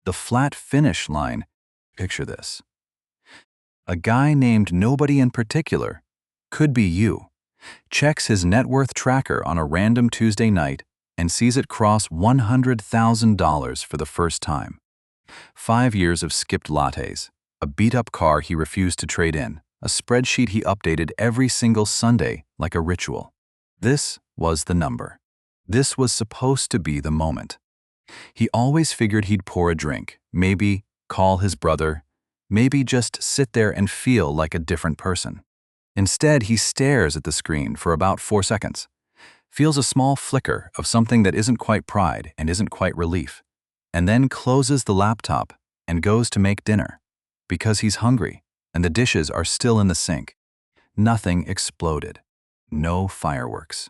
The flat finish line. Picture this. A guy named nobody in particular, could be you, checks his net worth tracker on a random Tuesday night and sees it cross $100,000 for the first time. 5 years of skipped lattes, a beat-up car he refused to trade in, a spreadsheet he updated every single Sunday like a ritual. This was the number. This was supposed to be the moment. He always figured he'd pour a drink, maybe call his brother, maybe just sit there and feel like a different person. Instead, he stares at the screen for about 4 seconds, feels a small flicker of something that isn't quite pride and isn't quite relief, and then closes the laptop and goes to make dinner because he's hungry and the dishes are still in the sink. Nothing exploded. No fireworks.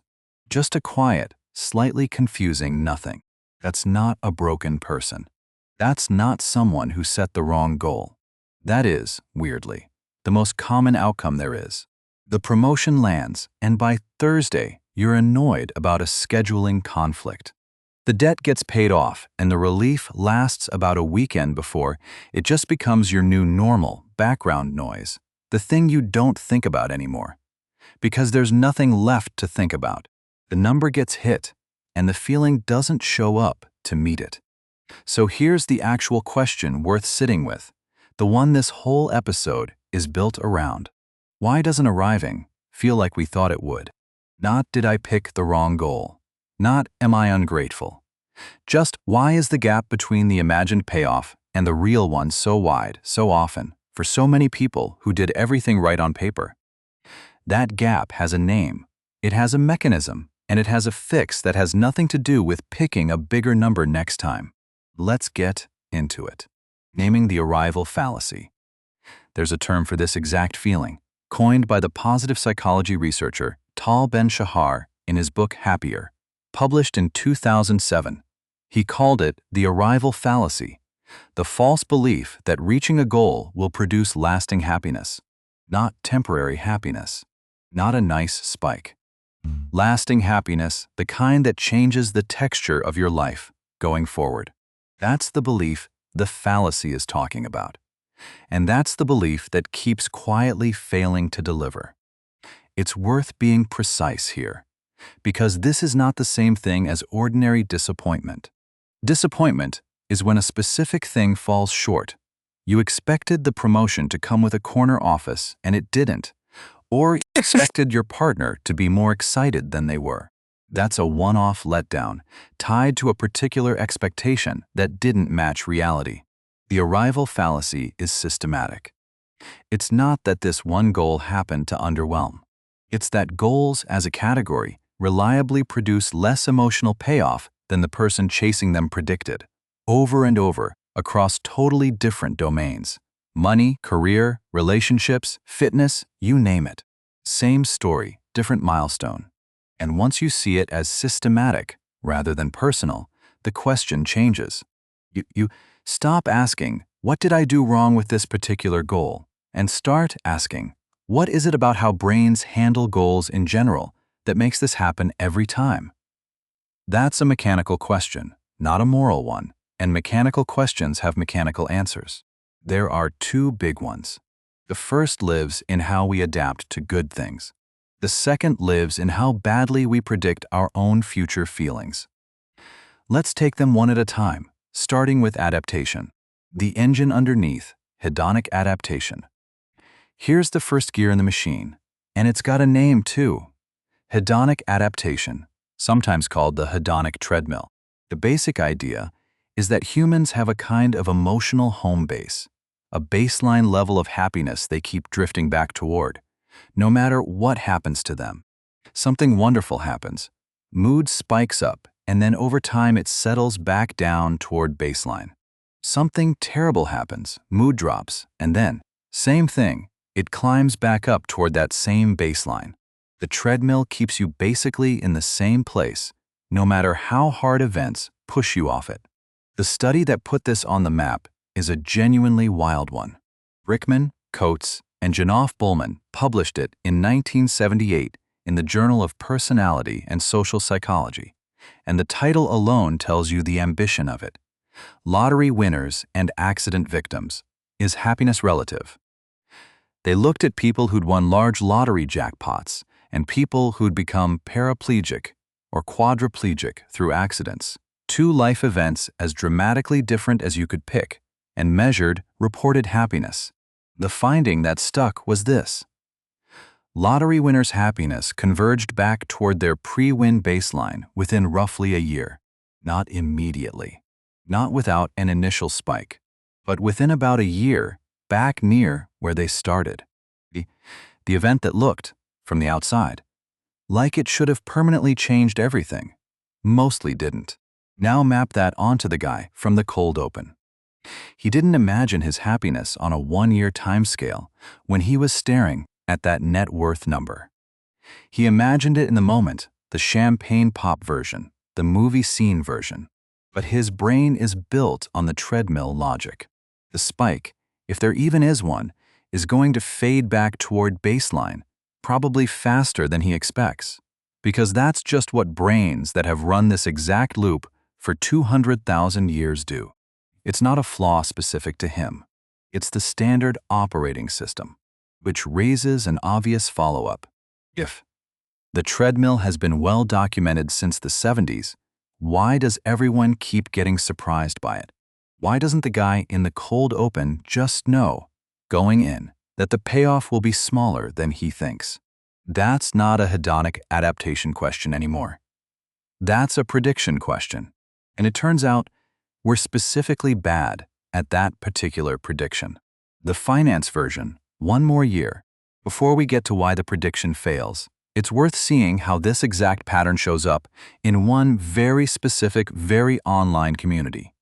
Just a quiet, slightly confusing nothing. That's not a broken person. That's not someone who set the wrong goal. That is, weirdly, the most common outcome there is. The promotion lands, and by Thursday, you're annoyed about a scheduling conflict. The debt gets paid off, and the relief lasts about a weekend before it just becomes your new normal background noise, the thing you don't think about anymore. Because there's nothing left to think about. The number gets hit, and the feeling doesn't show up to meet it. So here's the actual question worth sitting with, the one this whole episode is built around. Why doesn't arriving feel like we thought it would? Not did I pick the wrong goal. Not am I ungrateful. Just why is the gap between the imagined payoff and the real one so wide, so often, for so many people who did everything right on paper? That gap has a name, it has a mechanism, and it has a fix that has nothing to do with picking a bigger number next time. Let's get into it. Naming the arrival fallacy. There's a term for this exact feeling, coined by the positive psychology researcher Tal Ben-Shahar in his book Happier, published in 2007. He called it the arrival fallacy, the false belief that reaching a goal will produce lasting happiness, not temporary happiness, not a nice spike. Lasting happiness, the kind that changes the texture of your life going forward. That's the belief the fallacy is talking about. And that's the belief that keeps quietly failing to deliver. It's worth being precise here, because this is not the same thing as ordinary disappointment. Disappointment is when a specific thing falls short. You expected the promotion to come with a corner office and it didn't, or you expected your partner to be more excited than they were. That's a one-off letdown, tied to a particular expectation that didn't match reality. The arrival fallacy is systematic. It's not that this one goal happened to underwhelm. It's that goals as a category reliably produce less emotional payoff than the person chasing them predicted, over and over, across totally different domains. Money, career, relationships, fitness, you name it. Same story, different milestone. And once you see it as systematic rather than personal, the question changes. You stop asking, what did I do wrong with this particular goal? And start asking, what is it about how brains handle goals in general that makes this happen every time? That's a mechanical question, not a moral one, and mechanical questions have mechanical answers. There are two big ones. The first lives in how we adapt to good things. The second lives in how badly we predict our own future feelings. Let's take them one at a time, starting with adaptation. The engine underneath, hedonic adaptation. Here's the first gear in the machine, and it's got a name too. Hedonic adaptation, sometimes called the hedonic treadmill. The basic idea is that humans have a kind of emotional home base, a baseline level of happiness they keep drifting back toward, no matter what happens to them. Something wonderful happens, mood spikes up, and then over time it settles back down toward baseline. Something terrible happens, mood drops, and then, same thing, it climbs back up toward that same baseline. The treadmill keeps you basically in the same place, no matter how hard events push you off it. The study that put this on the map is a genuinely wild one. Brickman, Coates, and Janoff-Bulman published it in 1978 in the Journal of Personality and Social Psychology, and the title alone tells you the ambition of it. Lottery winners and accident victims. Is happiness relative? They looked at people who'd won large lottery jackpots and people who'd become paraplegic or quadriplegic through accidents, two life events as dramatically different as you could pick, and measured reported happiness. The finding that stuck was this: lottery winners' happiness converged back toward their pre-win baseline within roughly a year. Not immediately, not without an initial spike, but within about a year, back near where they started. The event that looked, from the outside, like it should have permanently changed everything, mostly didn't. Now map that onto the guy from the cold open. He didn't imagine his happiness on a one-year timescale when he was staring at that net worth number. He imagined it in the moment, the champagne pop version, the movie scene version. But his brain is built on the treadmill logic. The spike, if there even is one, is going to fade back toward baseline, probably faster than he expects, because that's just what brains that have run this exact loop for 200,000 years do. It's not a flaw specific to him. It's the standard operating system, which raises an obvious follow-up. If the treadmill has been well documented since the 70s, why does everyone keep getting surprised by it? Why doesn't the guy in the cold open just know, going in, that the payoff will be smaller than he thinks? That's not a hedonic adaptation question anymore. That's a prediction question. And it turns out we're specifically bad at that particular prediction. The finance version, one more year. Before we get to why the prediction fails, it's worth seeing how this exact pattern shows up in one very specific, very online community.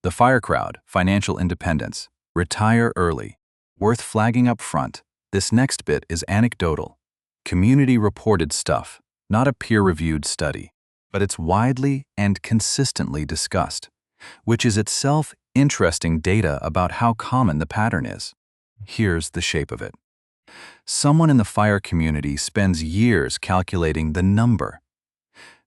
The FIRE crowd, financial independence, retire early. Worth flagging up front, this next bit is anecdotal. Community-reported stuff, not a peer-reviewed study, but it's widely and consistently discussed, which is itself interesting data about how common the pattern is. Here's the shape of it. Someone in the FIRE community spends years calculating the number,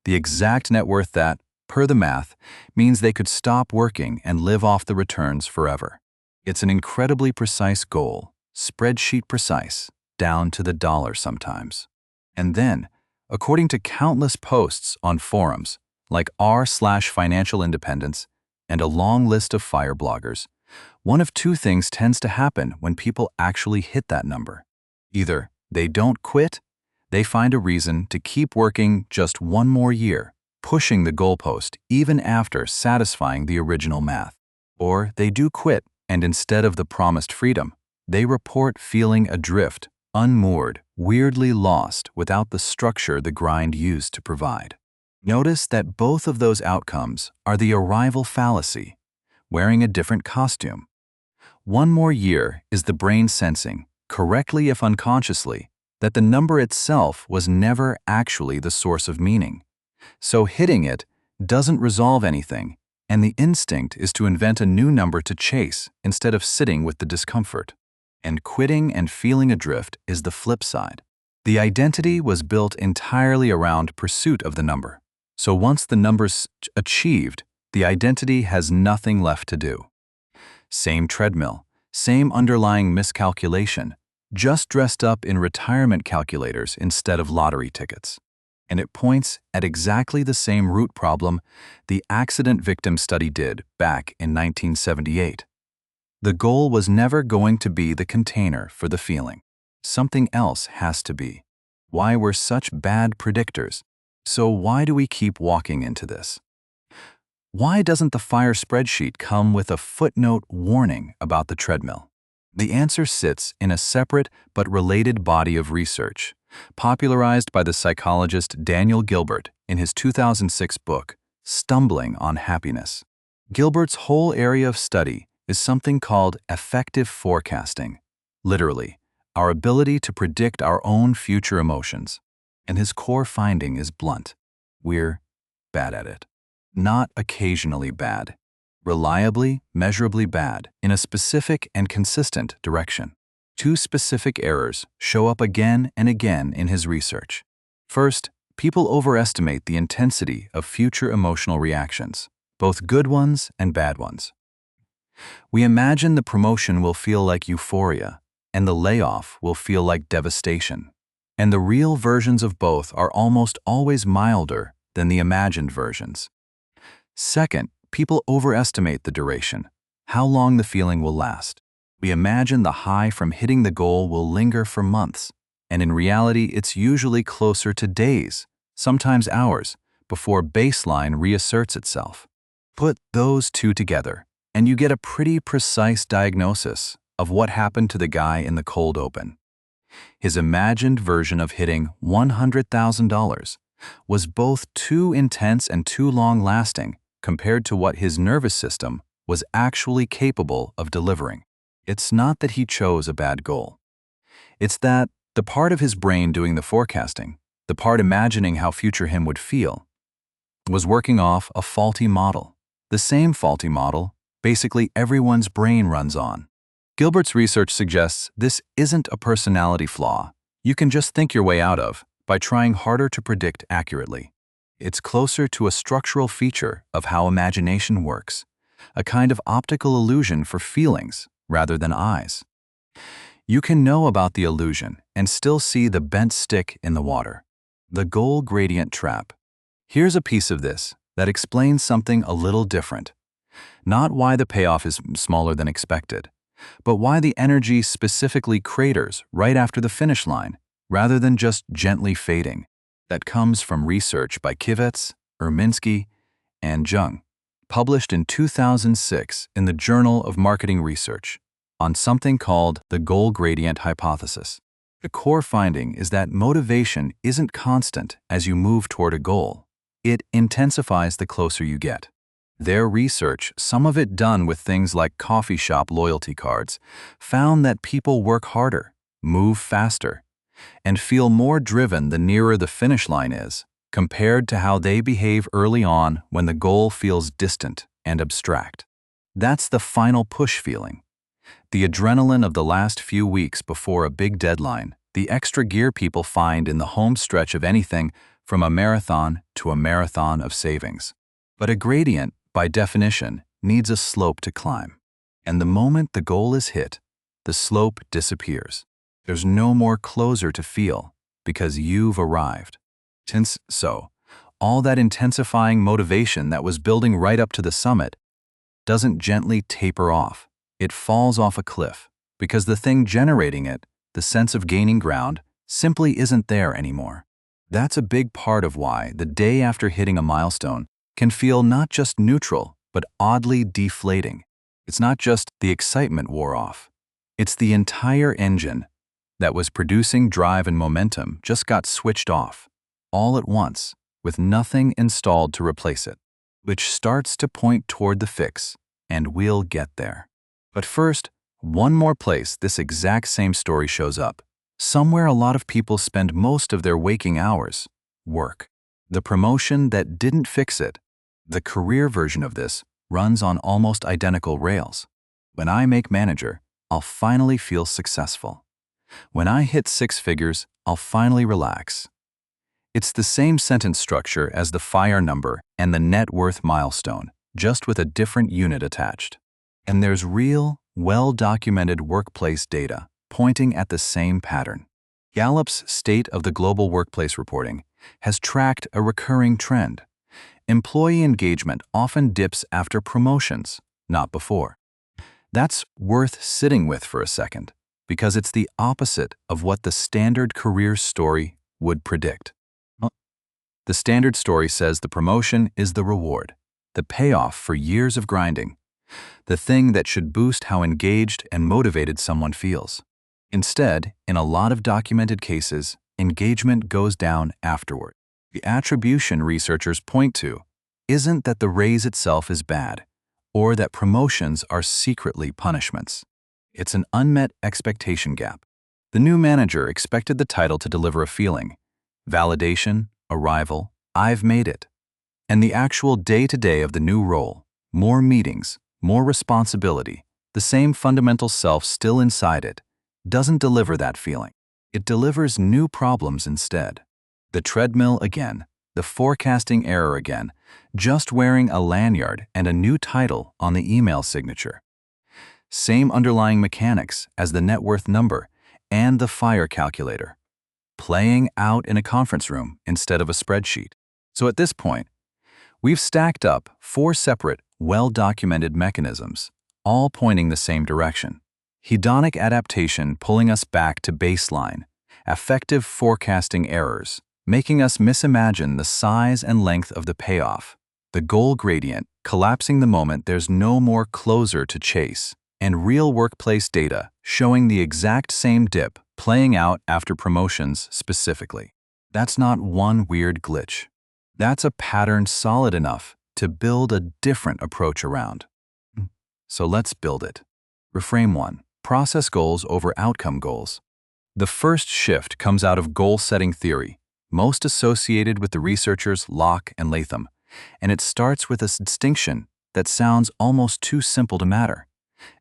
the exact net worth that, per the math, means they could stop working and live off the returns forever. It's an incredibly precise goal, spreadsheet precise, down to the dollar sometimes. And then, according to countless posts on forums like r/financial independence and a long list of FIRE bloggers, one of two things tends to happen when people actually hit that number. Either they don't quit, they find a reason to keep working just one more year, pushing the goalpost even after satisfying the original math. Or they do quit, and instead of the promised freedom, they report feeling adrift, unmoored, weirdly lost without the structure the grind used to provide. Notice that both of those outcomes are the arrival fallacy, wearing a different costume. One more year is the brain sensing, correctly if unconsciously, that the number itself was never actually the source of meaning. So hitting it doesn't resolve anything, and the instinct is to invent a new number to chase instead of sitting with the discomfort. And quitting and feeling adrift is the flip side. The identity was built entirely around pursuit of the number. So once the number's achieved, the identity has nothing left to do. Same treadmill, same underlying miscalculation, just dressed up in retirement calculators instead of lottery tickets. And it points at exactly the same root problem the accident victim study did back in 1978. The goal was never going to be the container for the feeling. Something else has to be. Why we're such bad predictors. So why do we keep walking into this? Why doesn't the FIRE spreadsheet come with a footnote warning about the treadmill? The answer sits in a separate but related body of research, popularized by the psychologist Daniel Gilbert in his 2006 book, Stumbling on Happiness. Gilbert's whole area of study is something called affective forecasting, literally, our ability to predict our own future emotions. And his core finding is blunt. We're bad at it. Not occasionally bad. Reliably, measurably bad in a specific and consistent direction. Two specific errors show up again and again in his research. First, people overestimate the intensity of future emotional reactions. both good ones and bad ones. We imagine the promotion will feel like euphoria, and the layoff will feel like devastation. And the real versions of both are almost always milder than the imagined versions. Second, people overestimate the duration, how long the feeling will last. We imagine the high from hitting the goal will linger for months, and in reality it's usually closer to days, sometimes hours, before baseline reasserts itself. Put those two together, and you get a pretty precise diagnosis of what happened to the guy in the cold open. His imagined version of hitting $100,000 was both too intense and too long-lasting compared to what his nervous system was actually capable of delivering. It's not that he chose a bad goal. It's that the part of his brain doing the forecasting, the part imagining how future him would feel, was working off a faulty model. The same faulty model basically everyone's brain runs on. Gilbert's research suggests this isn't a personality flaw you can just think your way out of by trying harder to predict accurately. It's closer to a structural feature of how imagination works, a kind of optical illusion for feelings rather than eyes. You can know about the illusion and still see the bent stick in the water. The goal gradient trap. Here's a piece of this that explains something a little different. Not why the payoff is smaller than expected, but why the energy specifically craters right after the finish line, rather than just gently fading. That comes from research by Kivetz, Urminsky, and Zheng, published in 2006 in the Journal of Marketing Research, on something called the goal gradient hypothesis. The core finding is that motivation isn't constant as you move toward a goal. It intensifies the closer you get. Their research, some of it done with things like coffee shop loyalty cards, found that people work harder, move faster, and feel more driven the nearer the finish line is, compared to how they behave early on when the goal feels distant and abstract. That's the final push feeling. The adrenaline of the last few weeks before a big deadline, the extra gear people find in the home stretch of anything from a marathon to a marathon of savings. But a gradient, by definition, needs a slope to climb. And the moment the goal is hit, the slope disappears. There's no more closer to feel because you've arrived. Since so, all that intensifying motivation that was building right up to the summit doesn't gently taper off. It falls off a cliff because the thing generating it, the sense of gaining ground, simply isn't there anymore. That's a big part of why the day after hitting a milestone can feel not just neutral, but oddly deflating. It's not just the excitement wore off. It's the entire engine that was producing drive and momentum just got switched off, all at once, with nothing installed to replace it, which starts to point toward the fix, and we'll get there. But first, one more place this exact same story shows up. Somewhere a lot of people spend most of their waking hours: work. The promotion that didn't fix it. The career version of this runs on almost identical rails. When I make manager, I'll finally feel successful. When I hit 6 figures, I'll finally relax. It's the same sentence structure as the FIRE number and the net worth milestone, just with a different unit attached. And there's real, well-documented workplace data pointing at the same pattern. Gallup's State of the Global Workplace reporting has tracked a recurring trend. Employee engagement often dips after promotions, not before. That's worth sitting with for a second, because it's the opposite of what the standard career story would predict. The standard story says the promotion is the reward, the payoff for years of grinding, the thing that should boost how engaged and motivated someone feels. Instead, in a lot of documented cases, engagement goes down afterward. The attribution researchers point to isn't that the raise itself is bad, or that promotions are secretly punishments. It's an unmet expectation gap. The new manager expected the title to deliver a feeling: validation, arrival, I've made it. And the actual day-to-day of the new role, more meetings, more responsibility, the same fundamental self still inside it, doesn't deliver that feeling. It delivers new problems instead. The treadmill again, the forecasting error again, just wearing a lanyard and a new title on the email signature. Same underlying mechanics as the net worth number and the FIRE calculator, playing out in a conference room instead of a spreadsheet. So at this point, we've stacked up 4 separate, well-documented mechanisms, all pointing the same direction. Hedonic adaptation pulling us back to baseline, affective forecasting errors, making us misimagine the size and length of the payoff, the goal gradient collapsing the moment there's no more closer to chase, and real workplace data showing the exact same dip playing out after promotions specifically. That's not one weird glitch. That's a pattern solid enough to build a different approach around. So let's build it. Reframe 1. Process goals over outcome goals. The first shift comes out of goal-setting theory, most associated with the researchers Locke and Latham, and it starts with a distinction that sounds almost too simple to matter,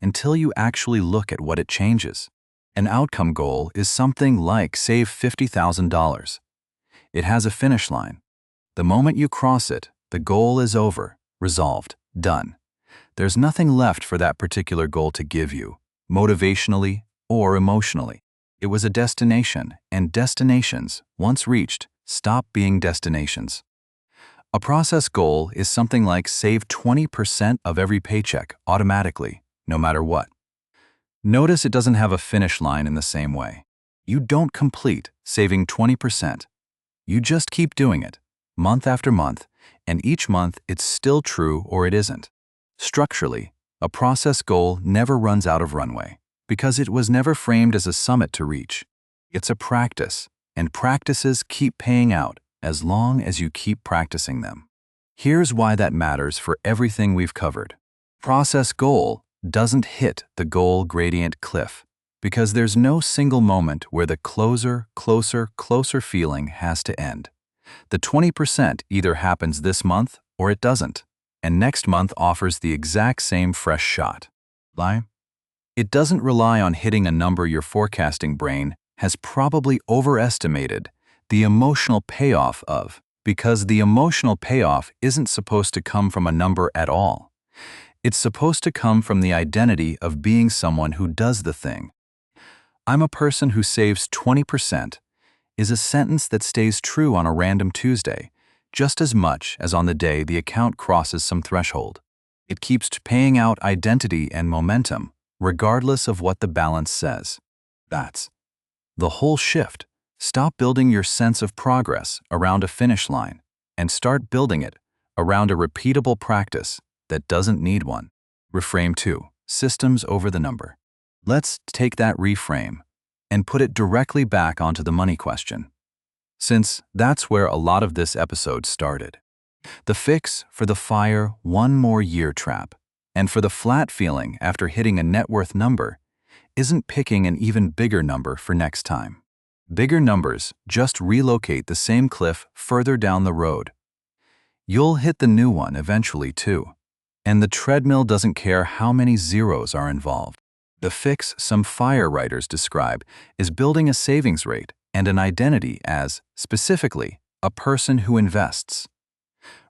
until you actually look at what it changes. An outcome goal is something like save $50,000. It has a finish line. The moment you cross it, the goal is over, resolved, done. There's nothing left for that particular goal to give you, motivationally or emotionally. It was a destination, and destinations, once reached, stop being destinations. A process goal is something like save 20% of every paycheck automatically, no matter what. Notice it doesn't have a finish line in the same way. You don't complete saving 20%. You just keep doing it, month after month, and each month it's still true or it isn't. Structurally, a process goal never runs out of runway, because it was never framed as a summit to reach. It's a practice, and practices keep paying out as long as you keep practicing them. Here's why that matters for everything we've covered. Process goal doesn't hit the goal gradient cliff, because there's no single moment where the closer, closer feeling has to end. The 20% either happens this month or it doesn't, and next month offers the exact same fresh shot. Lie? It doesn't rely on hitting a number your forecasting brain has probably overestimated the emotional payoff of, because the emotional payoff isn't supposed to come from a number at all. It's supposed to come from the identity of being someone who does the thing. I'm a person who saves 20% is a sentence that stays true on a random Tuesday, just as much as on the day the account crosses some threshold. It keeps paying out identity and momentum, regardless of what the balance says. That's the whole shift. Stop building your sense of progress around a finish line and start building it around a repeatable practice that doesn't need one. Reframe 2. Systems over the number. Let's take that reframe and put it directly back onto the money question, since that's where a lot of this episode started. The fix for the FIRE one more year trap, and for the flat feeling after hitting a net worth number, isn't picking an even bigger number for next time. Bigger numbers just relocate the same cliff further down the road. You'll hit the new one eventually too, and the treadmill doesn't care how many zeros are involved. The fix some FIRE writers describe is building a savings rate and an identity as, specifically, a person who invests,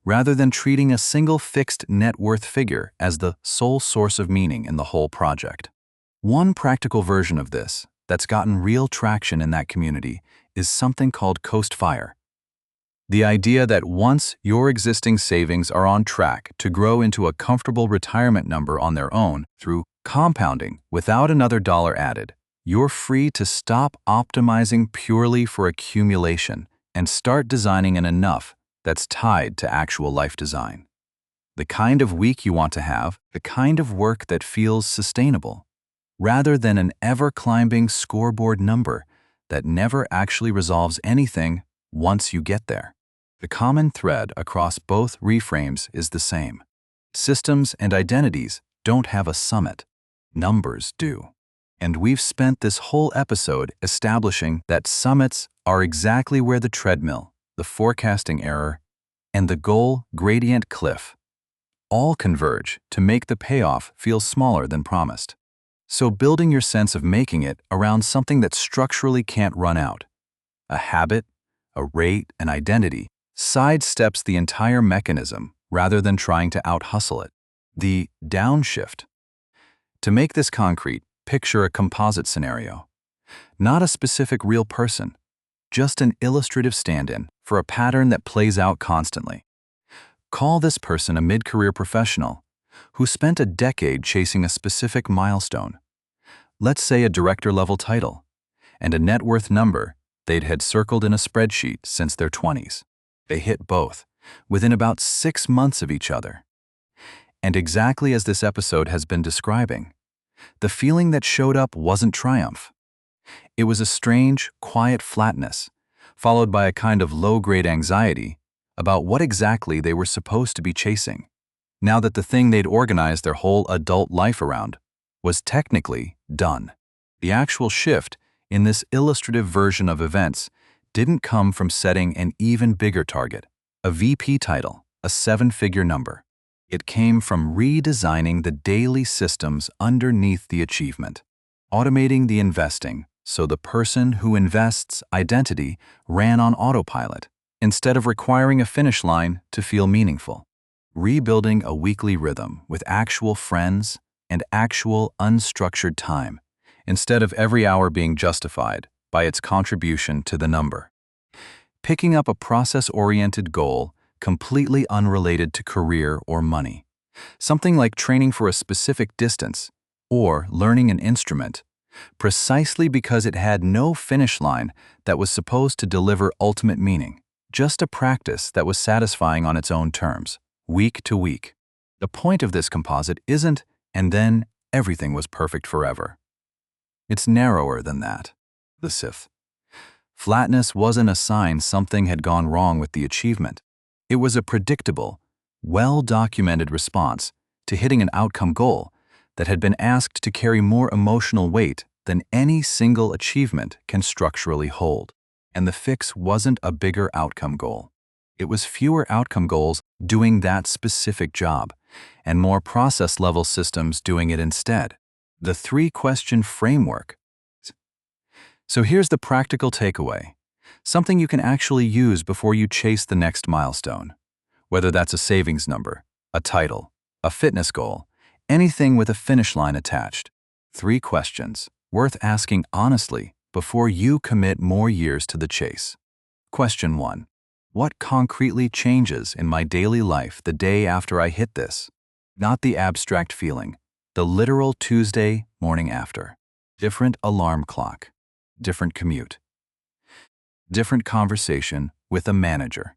rather than treating a single fixed net worth figure as the sole source of meaning in the whole project. One practical version of this that's gotten real traction in that community is something called Coast FIRE. The idea that once your existing savings are on track to grow into a comfortable retirement number on their own through compounding without another dollar added, you're free to stop optimizing purely for accumulation and start designing an enough that's tied to actual life design. The kind of week you want to have, the kind of work that feels sustainable, rather than an ever-climbing scoreboard number that never actually resolves anything once you get there. The common thread across both reframes is the same. Systems and identities don't have a summit. Numbers do. And we've spent this whole episode establishing that summits are exactly where the treadmill, the forecasting error, and the goal gradient cliff all converge to make the payoff feel smaller than promised. So building your sense of making it around something that structurally can't run out, a habit, a rate, an identity, sidesteps the entire mechanism rather than trying to out-hustle it. The downshift. To make this concrete, picture a composite scenario. Not a specific real person, just an illustrative stand-in for a pattern that plays out constantly. Call this person a mid-career professional who spent a decade chasing a specific milestone. Let's say a director-level title, and a net worth number they'd had circled in a spreadsheet since their 20s. They hit both within about 6 months of each other. And exactly as this episode has been describing, the feeling that showed up wasn't triumph. It was a strange, quiet flatness, followed by a kind of low-grade anxiety about what exactly they were supposed to be chasing, now that the thing they'd organized their whole adult life around was technically done. The actual shift in this illustrative version of events didn't come from setting an even bigger target, a VP title, a 7-figure number. It came from redesigning the daily systems underneath the achievement, automating the investing so the person who invests identity ran on autopilot instead of requiring a finish line to feel meaningful, rebuilding a weekly rhythm with actual friends and actual unstructured time instead of every hour being justified by its contribution to the number. Picking up a process-oriented goal completely unrelated to career or money, something like training for a specific distance or learning an instrument, precisely because it had no finish line that was supposed to deliver ultimate meaning, just a practice that was satisfying on its own terms, week to week. The point of this composite isn't, and then everything was perfect forever. It's narrower than that. The SIF. Flatness wasn't a sign something had gone wrong with the achievement. It was a predictable, well-documented response to hitting an outcome goal that had been asked to carry more emotional weight than any single achievement can structurally hold. And the fix wasn't a bigger outcome goal. It was fewer outcome goals doing that specific job, and more process-level systems doing it instead. The 3-question framework. So here's the practical takeaway, something you can actually use before you chase the next milestone. Whether that's a savings number, a title, a fitness goal, anything with a finish line attached. 3 questions, worth asking honestly before you commit more years to the chase. Question 1. What concretely changes in my daily life the day after I hit this? Not the abstract feeling, the literal Tuesday morning after. Different alarm clock, different commute, different conversation with a manager.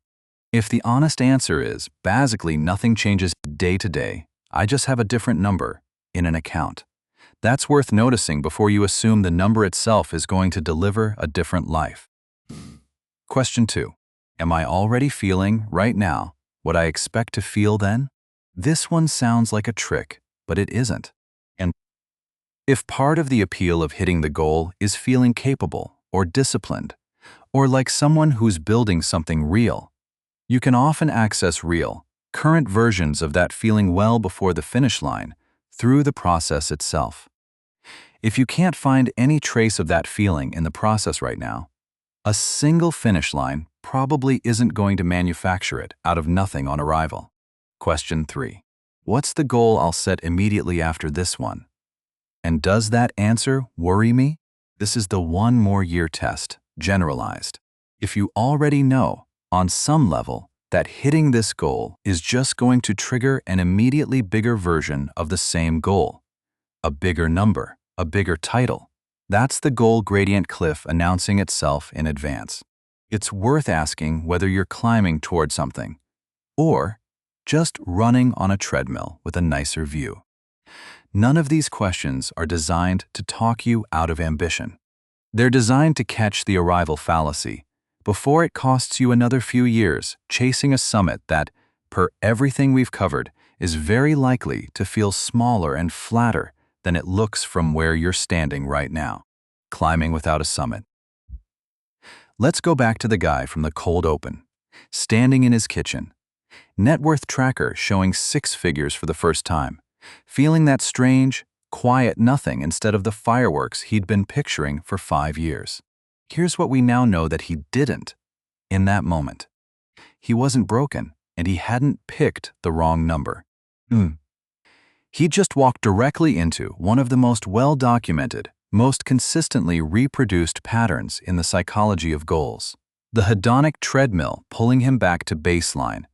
If the honest answer is, basically nothing changes day to day, I just have a different number in an account, that's worth noticing before you assume the number itself is going to deliver a different life. Question 2. Am I already feeling, right now, what I expect to feel then? This one sounds like a trick, but it isn't. And if part of the appeal of hitting the goal is feeling capable or disciplined, or like someone who's building something real, you can often access real, current versions of that feeling well before the finish line through the process itself. If you can't find any trace of that feeling in the process right now, a single finish line probably isn't going to manufacture it out of nothing on arrival. Question 3. What's the goal I'll set immediately after this one? And does that answer worry me? This is the 1 more year test, generalized. If you already know, on some level, that hitting this goal is just going to trigger an immediately bigger version of the same goal, a bigger number, a bigger title, that's the goal gradient cliff announcing itself in advance. It's worth asking whether you're climbing toward something, or just running on a treadmill with a nicer view. None of these questions are designed to talk you out of ambition. They're designed to catch the arrival fallacy before it costs you another few years chasing a summit that, per everything we've covered, is very likely to feel smaller and flatter than it looks from where you're standing right now, climbing without a summit. Let's go back to the guy from the cold open, standing in his kitchen, net worth tracker showing 6 figures for the first time, feeling that strange, quiet nothing instead of the fireworks he'd been picturing for 5 years. Here's what we now know that he didn't in that moment. He wasn't broken, and he hadn't picked the wrong number. He just walked directly into one of the most well-documented, most consistently reproduced patterns in the psychology of goals. The hedonic treadmill pulling him back to baseline,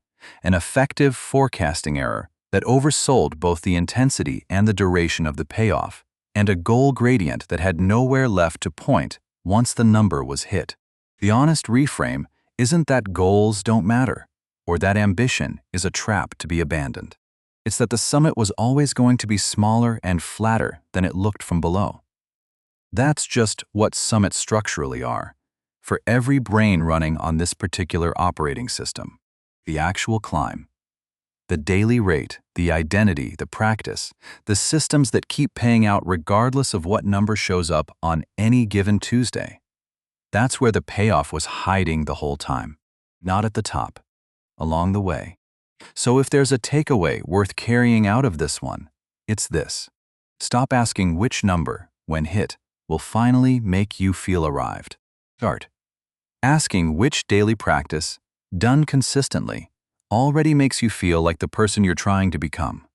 an effective forecasting error that oversold both the intensity and the duration of the payoff, and a goal gradient that had nowhere left to point once the number was hit. The honest reframe isn't that goals don't matter, or that ambition is a trap to be abandoned. It's that the summit was always going to be smaller and flatter than it looked from below. That's just what summits structurally are, for every brain running on this particular operating system. The actual climb, the daily rate, the identity, the practice, the systems that keep paying out regardless of what number shows up on any given Tuesday. That's where the payoff was hiding the whole time, not at the top, along the way. So if there's a takeaway worth carrying out of this one, it's this. Stop asking which number, when hit, will finally make you feel arrived. Start asking which daily practice, done consistently, already makes you feel like the person you're trying to become.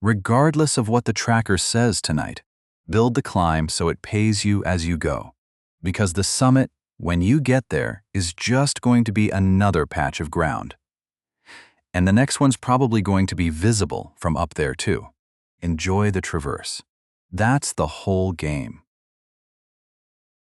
Regardless of what the tracker says tonight, build the climb so it pays you as you go. Because the summit, when you get there, is just going to be another patch of ground. And the next one's probably going to be visible from up there too. Enjoy the traverse. That's the whole game.